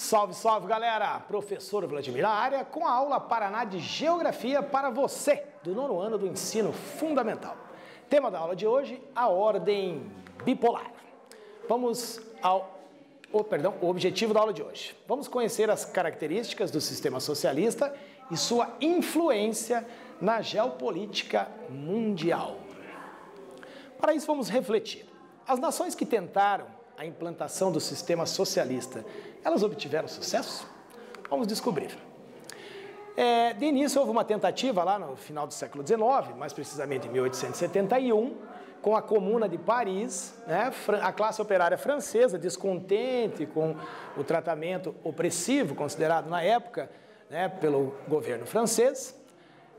Salve, salve, galera! Professor Vladimir na área com a aula Paraná de Geografia para você, do nono ano do ensino fundamental. Tema da aula de hoje, a ordem bipolar. Vamos ao o objetivo da aula de hoje. Vamos conhecer as características do sistema socialista e sua influência na geopolítica mundial. Para isso, vamos refletir. As nações que tentaram a implantação do sistema socialista, elas obtiveram sucesso? Vamos descobrir. De início, houve uma tentativa lá no final do século XIX, mais precisamente em 1871, com a Comuna de Paris, né? A classe operária francesa, descontente com o tratamento opressivo considerado na época, né, pelo governo francês,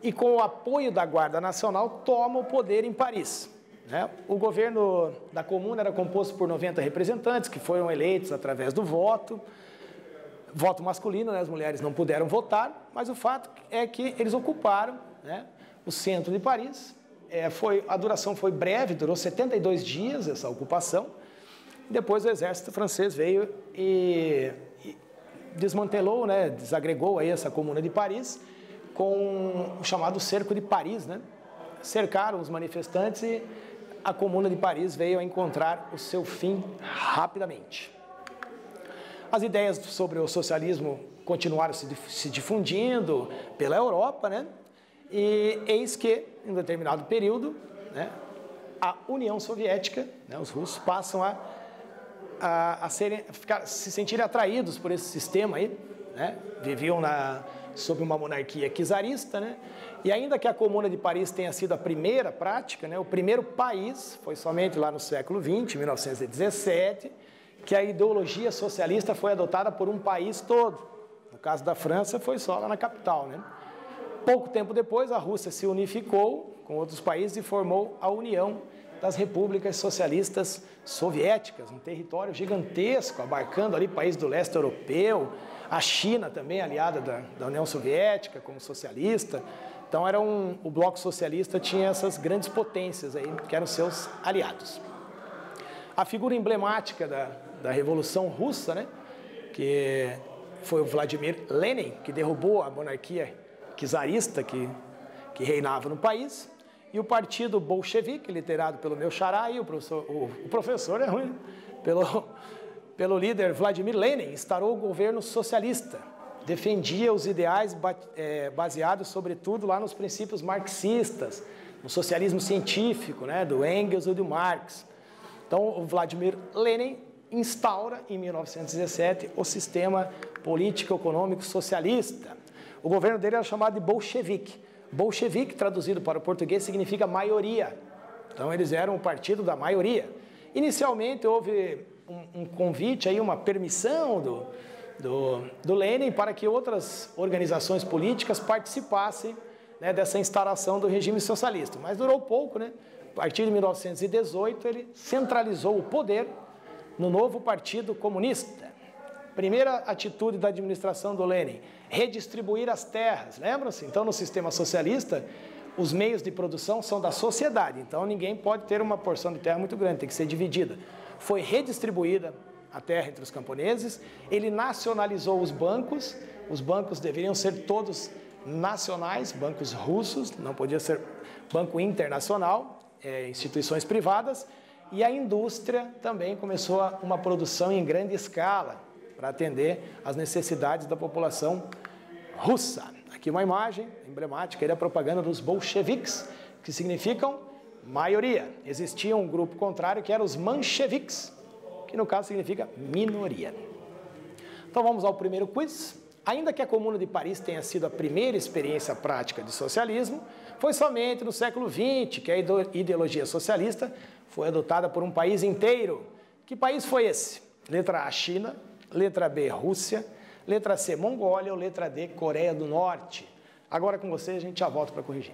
e com o apoio da Guarda Nacional, toma o poder em Paris. O governo da Comuna era composto por 90 representantes que foram eleitos através do voto masculino, né? As mulheres não puderam votar, mas o fato é que eles ocuparam, né, o centro de Paris. A duração foi breve, durou 72 dias essa ocupação. Depois o exército francês veio e desmantelou, né, desagregou aí essa Comuna de Paris com o chamado Cerco de Paris, né? Cercaram os manifestantes e a Comuna de Paris veio a encontrar o seu fim rapidamente. As ideias sobre o socialismo continuaram se difundindo pela Europa, né? E eis que, em um determinado período, né, a União Soviética, né, os russos passam a se sentirem atraídos por esse sistema aí, né? Viviam sob uma monarquia czarista, né? E ainda que a Comuna de Paris tenha sido a primeira prática, né, o primeiro país, foi somente lá no século XX, 1917, que a ideologia socialista foi adotada por um país todo. No caso da França, foi só lá na capital, né? Pouco tempo depois, a Rússia se unificou com outros países e formou a União das Repúblicas Socialistas Soviéticas, um território gigantesco, abarcando ali países do leste europeu, a China também aliada da União Soviética como socialista. Então o bloco socialista tinha essas grandes potências aí, que eram seus aliados. A figura emblemática da Revolução Russa, né, que foi o Vladimir Lenin, que derrubou a monarquia czarista que reinava no país, e o partido bolchevique, liderado pelo meu xará, e o professor é ruim, pelo líder Vladimir Lenin, instaurou o governo socialista. Defendia os ideais baseados, sobretudo, lá nos princípios marxistas, no socialismo científico, né, do Engels e do Marx. Então, o Vladimir Lenin instaura, em 1917, o sistema político-econômico socialista. O governo dele era chamado de bolchevique. Bolchevique, traduzido para o português, significa maioria. Então, eles eram o partido da maioria. Inicialmente, houve um convite, aí, uma permissão do Lenin para que outras organizações políticas participassem, né, dessa instauração do regime socialista. Mas durou pouco, né? A partir de 1918, ele centralizou o poder no novo Partido Comunista. Primeira atitude da administração do Lenin, redistribuir as terras. Lembram-se? Então, no sistema socialista, os meios de produção são da sociedade. Então, ninguém pode ter uma porção de terra muito grande, tem que ser dividida. Foi redistribuída a terra entre os camponeses, ele nacionalizou os bancos deveriam ser todos nacionais, bancos russos, não podia ser banco internacional, instituições privadas, e a indústria também começou uma produção em grande escala para atender às necessidades da população russa. Aqui uma imagem emblemática da propaganda dos bolcheviques, que significam maioria. Existia um grupo contrário que eram os mancheviques, que no caso significa minoria. Então vamos ao primeiro quiz. Ainda que a Comuna de Paris tenha sido a primeira experiência prática de socialismo, foi somente no século XX que a ideologia socialista foi adotada por um país inteiro. Que país foi esse? Letra A, China. Letra B, Rússia. Letra C, Mongólia. Ou letra D, Coreia do Norte. Agora com você, a gente já volta para corrigir.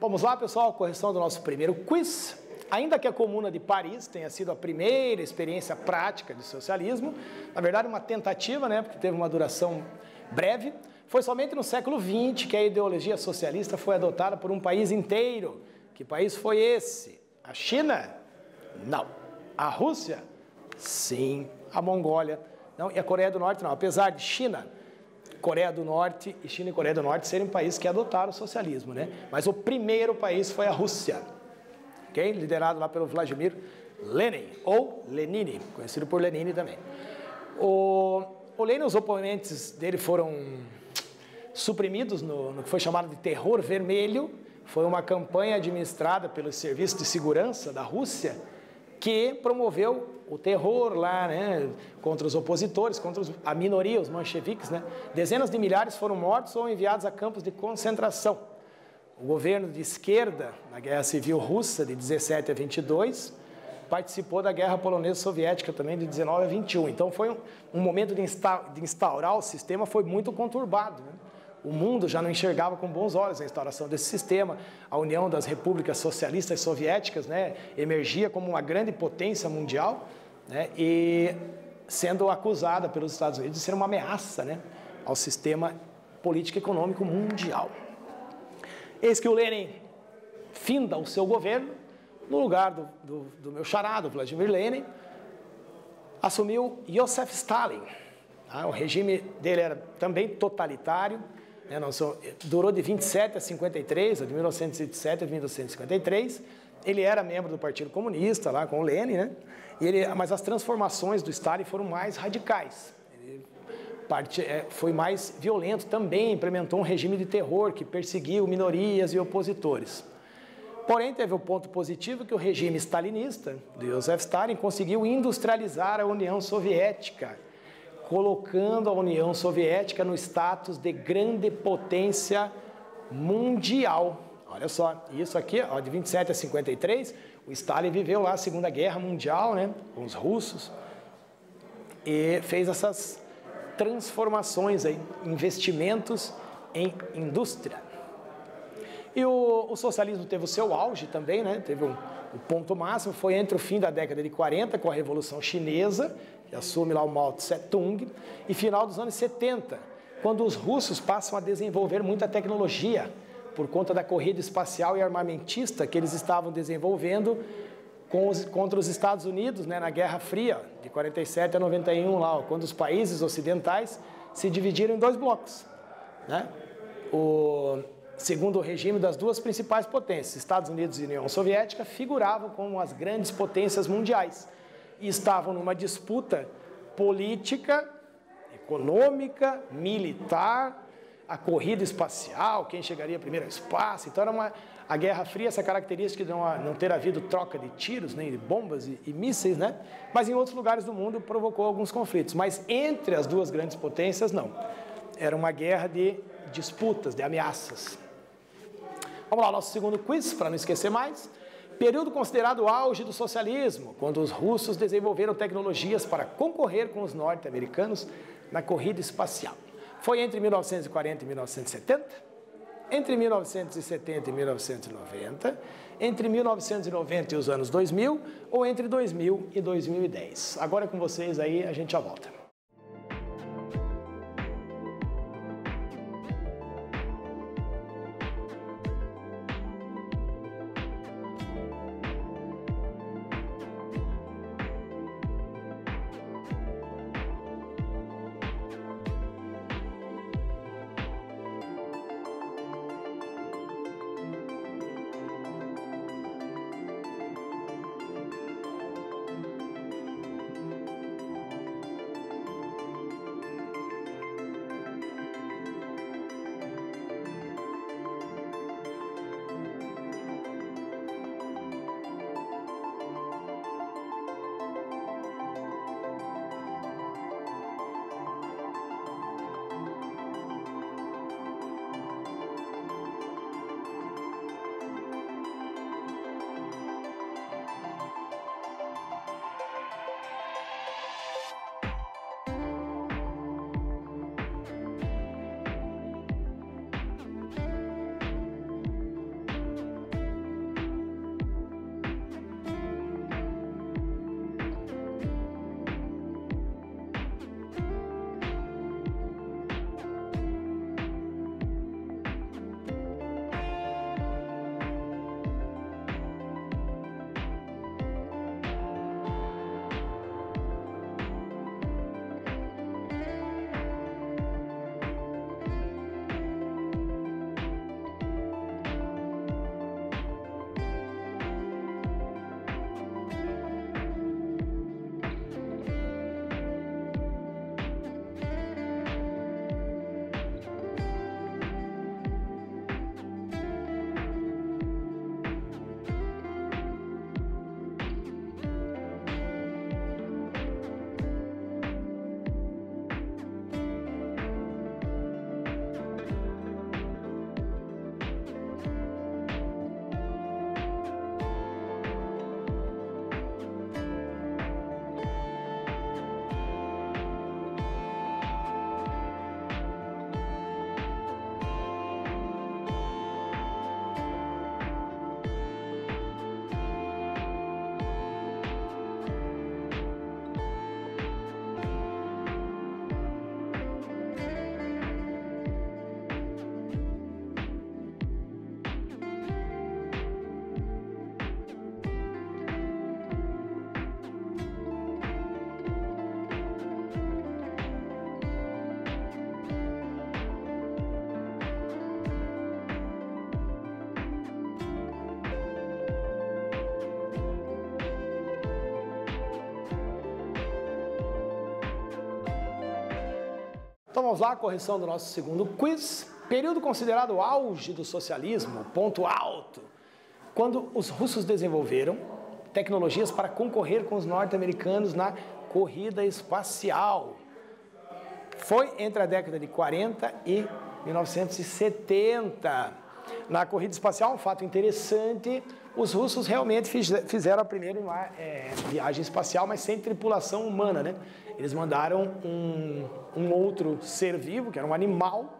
Vamos lá, pessoal, correção do nosso primeiro quiz. Ainda que a Comuna de Paris tenha sido a primeira experiência prática de socialismo, na verdade uma tentativa, né, porque teve uma duração breve, foi somente no século XX que a ideologia socialista foi adotada por um país inteiro. Que país foi esse? A China? Não. A Rússia? Sim. A Mongólia? Não. E a Coreia do Norte? Não. Apesar de China, Coreia do Norte e China e Coreia do Norte serem países que adotaram o socialismo, né? Mas o primeiro país foi a Rússia, okay? Liderado lá pelo Vladimir Lenin, ou Lenine, conhecido por Lenine também. O Lenin, os oponentes dele foram suprimidos no que foi chamado de Terror Vermelho. Foi uma campanha administrada pelo Serviço de Segurança da Rússia que promoveu o terror lá, né, contra os opositores, contra a minoria, os mencheviques, né? Dezenas de milhares foram mortos ou enviados a campos de concentração. O governo de esquerda, na Guerra Civil Russa, de 17 a 22, participou da Guerra Polonesa-Soviética também, de 19 a 21. Então, foi um momento de instaurar o sistema, foi muito conturbado, né? O mundo já não enxergava com bons olhos a instauração desse sistema. A União das Repúblicas Socialistas Soviéticas, né, emergia como uma grande potência mundial, né, e sendo acusada pelos Estados Unidos de ser uma ameaça, né, ao sistema político e econômico mundial. Eis que o Lenin finda o seu governo, no lugar do meu charado, Vladimir Lenin, assumiu Joseph Stalin. O regime dele era também totalitário, né, durou de 27 a 53, ou de 1907 a 1953. Ele era membro do Partido Comunista, lá com o Lenin, né? Mas as transformações do Stalin foram mais radicais. Ele foi mais violento também, implementou um regime de terror que perseguiu minorias e opositores. Porém, teve o ponto positivo que o regime stalinista, de Joseph Stalin, conseguiu industrializar a União Soviética, colocando a União Soviética no status de grande potência mundial. Olha só, isso aqui, ó, de 27 a 53, o Stalin viveu lá a Segunda Guerra Mundial, né, com os russos, e fez essas transformações aí, investimentos em indústria. E o socialismo teve o seu auge também, né, teve o ponto máximo, foi entre o fim da década de 40, com a Revolução Chinesa, que assume lá o Mao Tse-tung, e final dos anos 70, quando os russos passam a desenvolver muita tecnologia, por conta da corrida espacial e armamentista que eles estavam desenvolvendo contra os Estados Unidos, né, na Guerra Fria, de 47 a 91, lá, quando os países ocidentais se dividiram em dois blocos, né? Segundo o regime das duas principais potências, Estados Unidos e União Soviética, figuravam como as grandes potências mundiais e estavam numa disputa política, econômica, militar, a corrida espacial, quem chegaria primeiro ao espaço. Então era a Guerra Fria, essa característica de não ter havido troca de tiros, nem de bombas e mísseis, né? Mas em outros lugares do mundo provocou alguns conflitos. Mas entre as duas grandes potências, não. Era uma guerra de disputas, de ameaças. Vamos lá, nosso segundo quiz, para não esquecer mais. Período considerado auge do socialismo, quando os russos desenvolveram tecnologias para concorrer com os norte-americanos na corrida espacial. Foi entre 1940 e 1970, entre 1970 e 1990, entre 1990 e os anos 2000, ou entre 2000 e 2010. Agora é com vocês aí, a gente já volta. Então vamos lá, correção do nosso segundo quiz. Período considerado auge do socialismo, ponto alto, quando os russos desenvolveram tecnologias para concorrer com os norte-americanos na corrida espacial. Foi entre a década de 40 e 1970. Na corrida espacial, um fato interessante, os russos realmente fizeram a primeira viagem espacial, mas sem tripulação humana, né? Eles mandaram um outro ser vivo, que era um animal,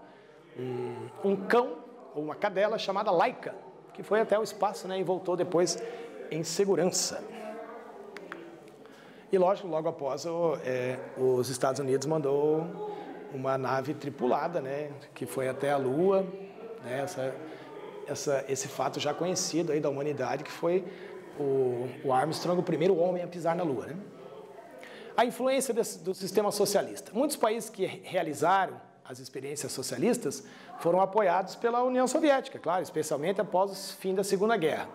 um cão ou uma cadela chamada Laika, que foi até o espaço, né, e voltou depois em segurança. E lógico, logo após, os Estados Unidos mandou uma nave tripulada, né, que foi até a Lua, né, esse fato já conhecido aí da humanidade, que foi o Armstrong, o primeiro homem a pisar na Lua, né? A influência do sistema socialista. Muitos países que realizaram as experiências socialistas foram apoiados pela União Soviética, claro, especialmente após o fim da Segunda Guerra.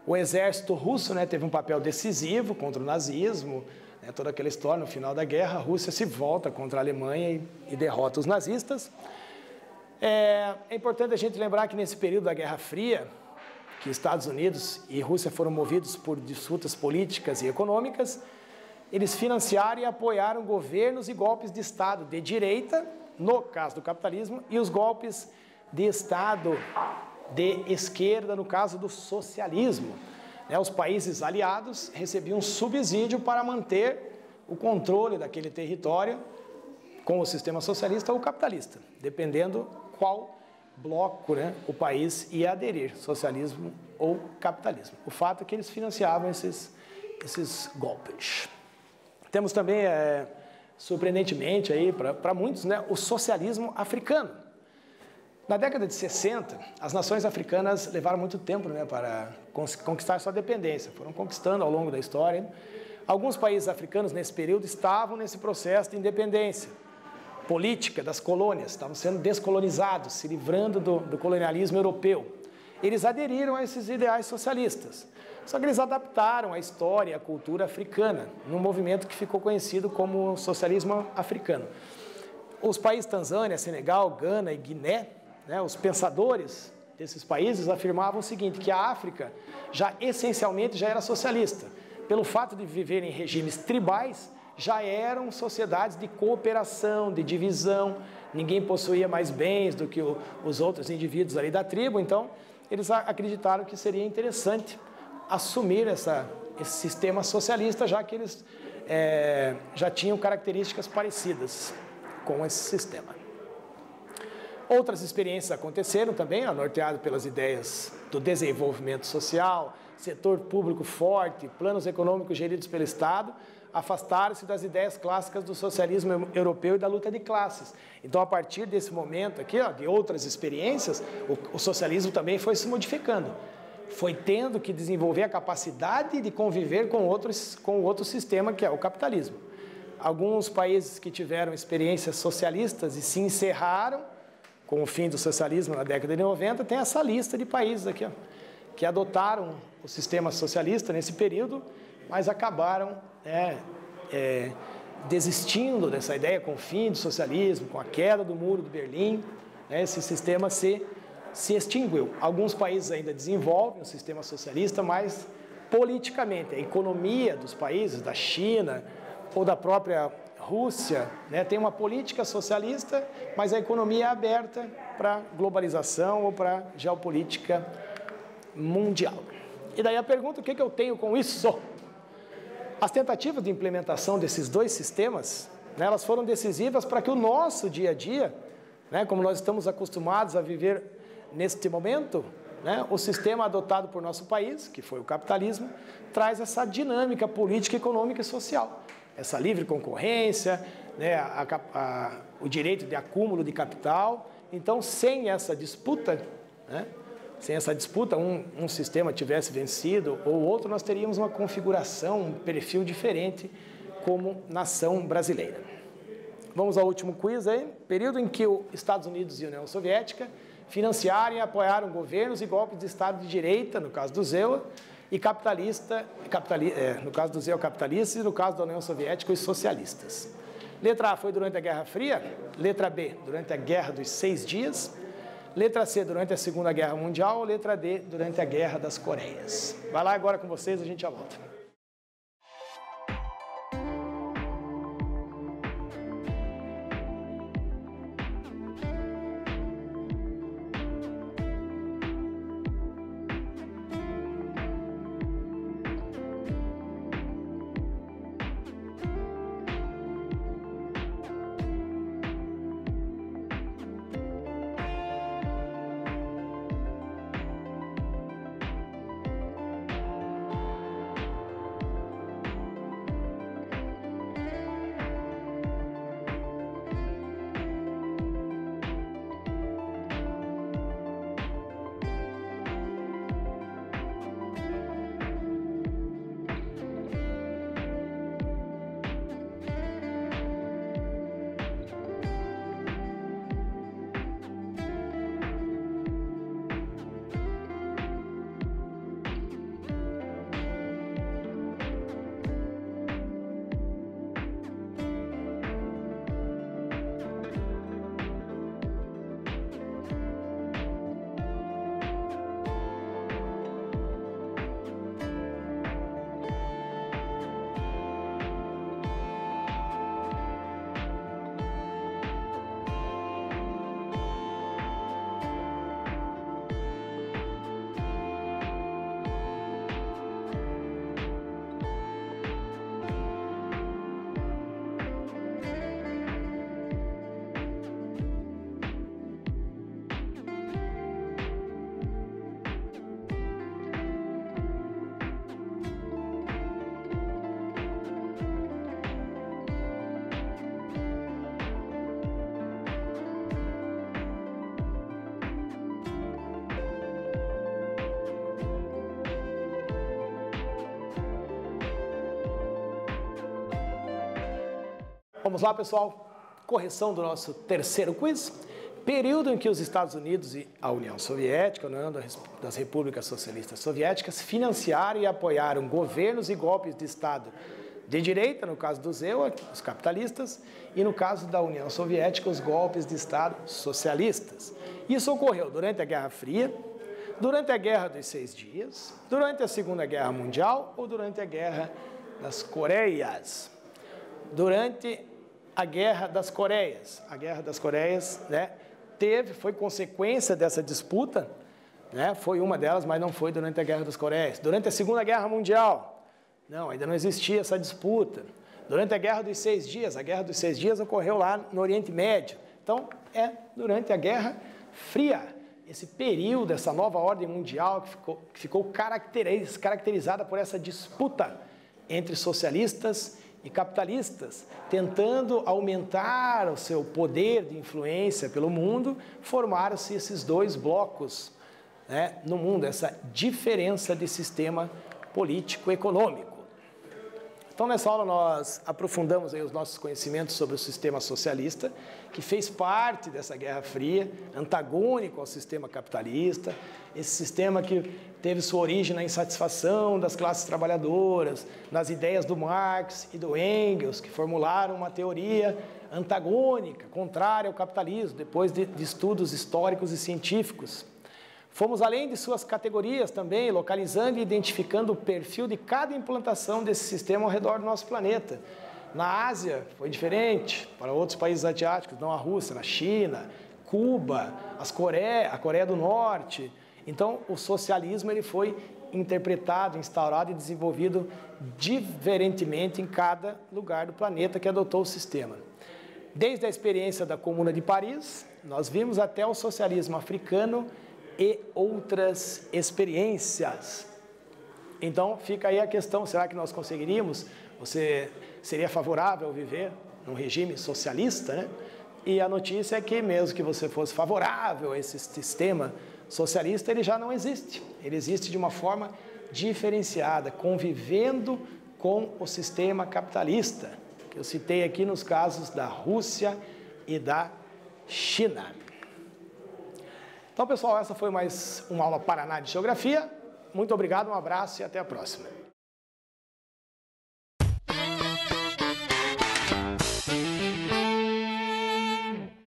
O exército russo, né, teve um papel decisivo contra o nazismo, né, toda aquela história. No final da guerra, a Rússia se volta contra a Alemanha e derrota os nazistas. É importante a gente lembrar que nesse período da Guerra Fria, que Estados Unidos e Rússia foram movidos por disputas políticas e econômicas, eles financiaram e apoiaram governos e golpes de Estado de direita, no caso do capitalismo, e os golpes de Estado de esquerda, no caso do socialismo. Os países aliados recebiam um subsídio para manter o controle daquele território com o sistema socialista ou capitalista, dependendo qual bloco, né, o país ia aderir, socialismo ou capitalismo. O fato é que eles financiavam esses golpes. Temos também, surpreendentemente, para muitos, né, o socialismo africano. Na década de 60, as nações africanas levaram muito tempo, né, para conquistar sua dependência, foram conquistando ao longo da história. Alguns países africanos, nesse período, estavam nesse processo de independência política das colônias, estavam sendo descolonizados, se livrando do colonialismo europeu. Eles aderiram a esses ideais socialistas, só que eles adaptaram a história e a cultura africana, num movimento que ficou conhecido como socialismo africano. Os países Tanzânia, Senegal, Gana e Guiné, né, os pensadores desses países afirmavam o seguinte, que a África essencialmente já era socialista. Pelo fato de viver em regimes tribais, já eram sociedades de cooperação, de divisão, ninguém possuía mais bens do que os outros indivíduos ali da tribo, então eles acreditaram que seria interessante assumir esse sistema socialista, já que eles já tinham características parecidas com esse sistema. Outras experiências aconteceram também, norteadas pelas ideias do desenvolvimento social, setor público forte, planos econômicos geridos pelo Estado, afastaram-se das ideias clássicas do socialismo europeu e da luta de classes. Então, a partir desse momento aqui, de outras experiências, o socialismo também foi se modificando. Foi tendo que desenvolver a capacidade de conviver com o outro sistema, que é o capitalismo. Alguns países que tiveram experiências socialistas e se encerraram com o fim do socialismo na década de 90, tem essa lista de países aqui, que adotaram o sistema socialista nesse período, mas acabaram desistindo dessa ideia com o fim do socialismo, com a queda do muro de Berlim, esse sistema se extinguiu. Alguns países ainda desenvolvem o sistema socialista, mas politicamente, a economia dos países, da China ou da própria Rússia, tem uma política socialista, mas a economia é aberta para globalização ou para geopolítica mundial. E daí a pergunta, o que eu tenho com isso? As tentativas de implementação desses dois sistemas, elas foram decisivas para que o nosso dia a dia, como nós estamos acostumados a viver neste momento, o sistema adotado por nosso país, que foi o capitalismo, traz essa dinâmica política, econômica e social. Essa livre concorrência, o direito de acúmulo de capital. Então, sem essa disputa, um sistema tivesse vencido ou outro, nós teríamos uma configuração, um perfil diferente como nação brasileira. Vamos ao último quiz aí. Período em que os Estados Unidos e a União Soviética financiaram e apoiaram governos e golpes de Estado de direita, no caso do ZEUA, e no caso do ZEUA, capitalistas, e no caso da União Soviética, os socialistas. Letra A foi durante a Guerra Fria, letra B, durante a Guerra dos 6 Dias, letra C, durante a Segunda Guerra Mundial, letra D, durante a Guerra das Coreias. Vai lá agora com vocês, a gente já volta. Vamos lá, pessoal. Correção do nosso terceiro quiz. Período em que os Estados Unidos e a União Soviética, a União das Repúblicas Socialistas Soviéticas, financiaram e apoiaram governos e golpes de Estado de direita, no caso do ZEWA, os capitalistas, e no caso da União Soviética, os golpes de Estado socialistas. Isso ocorreu durante a Guerra Fria, durante a Guerra dos 6 Dias, durante a Segunda Guerra Mundial ou durante a Guerra das Coreias. Durante a Guerra das Coreias. A Guerra das Coreias, né, foi consequência dessa disputa, né, foi uma delas, mas não foi durante a Guerra das Coreias. Durante a Segunda Guerra Mundial, não, ainda não existia essa disputa. Durante a Guerra dos 6 Dias, a Guerra dos 6 Dias ocorreu lá no Oriente Médio. Então, é durante a Guerra Fria, esse período, essa nova ordem mundial que ficou caracterizada por essa disputa entre socialistas e capitalistas, tentando aumentar o seu poder de influência pelo mundo, formaram-se esses dois blocos, né, no mundo, essa diferença de sistema político-econômico. Então, nessa aula, nós aprofundamos aí os nossos conhecimentos sobre o sistema socialista, que fez parte dessa Guerra Fria, antagônico ao sistema capitalista, esse sistema que teve sua origem na insatisfação das classes trabalhadoras, nas ideias do Marx e do Engels, que formularam uma teoria antagônica, contrária ao capitalismo, depois de estudos históricos e científicos. Fomos além de suas categorias também, localizando e identificando o perfil de cada implantação desse sistema ao redor do nosso planeta. Na Ásia foi diferente, para outros países asiáticos, não a Rússia, na China, Cuba, a Coreia do Norte. Então, o socialismo ele foi interpretado, instaurado e desenvolvido diferentemente em cada lugar do planeta que adotou o sistema. Desde a experiência da Comuna de Paris, nós vimos até o socialismo africano e outras experiências. Então, fica aí a questão, será que nós conseguiríamos? Você seria favorável a viver num regime socialista, né? E a notícia é que, mesmo que você fosse favorável a esse sistema socialista, ele já não existe. Ele existe de uma forma diferenciada, convivendo com o sistema capitalista, que eu citei aqui nos casos da Rússia e da China. Então, pessoal, essa foi mais uma aula Paraná de Geografia. Muito obrigado, um abraço e até a próxima.